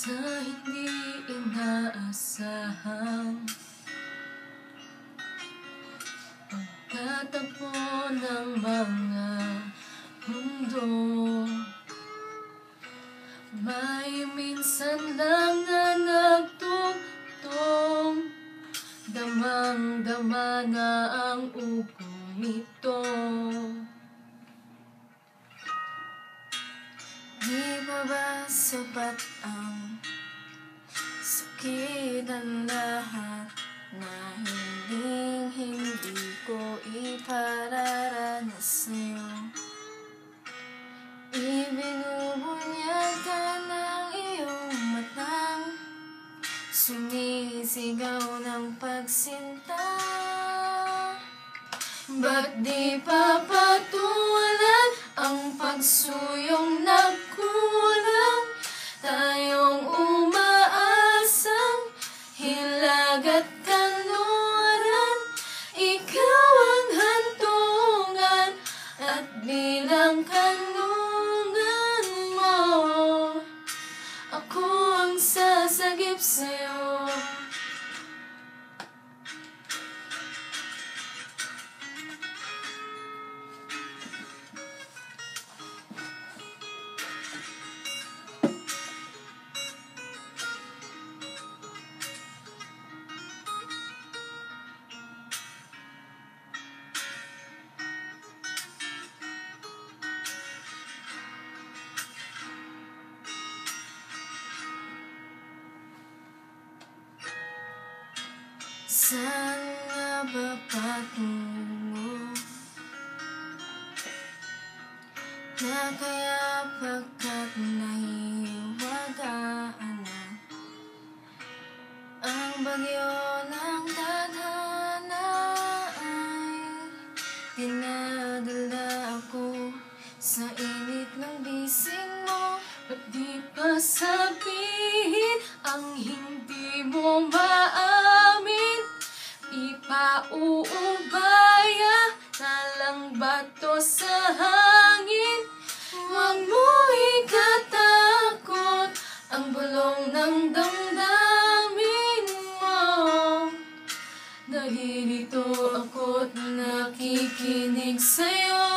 Sa hindi inaasahang pagtatagpo ng mga mundo, may minsan lang na nagtutong, damang-dama na ang ugong ito. Di ba ba sapat ang sakit ang lahat na hindi ko ipararanas sa'yo? Ibinubunyag ka ng iyong matang, sumisigaw ng pagsinta. Ba't di papatulan ang pagsuyong nagkulang? Tayong umaasang hilag at kanluran, ikaw ang hantungan at bilang kanlungan mo, ako ang sasagip sa'yo. Saan nga ba patungo na kaya pagkat nahihiwagaan na ang bagyo ng tadhana ay dinadala ako sa init ng bisig mo? Ba't di pa sabihin ang hindi mo maamin? Ipauubaya na lang bato sa hangin. Huwag mo ikatakot ang bulong ng damdamin mo. Naririto ako't nakikinig sa'yo.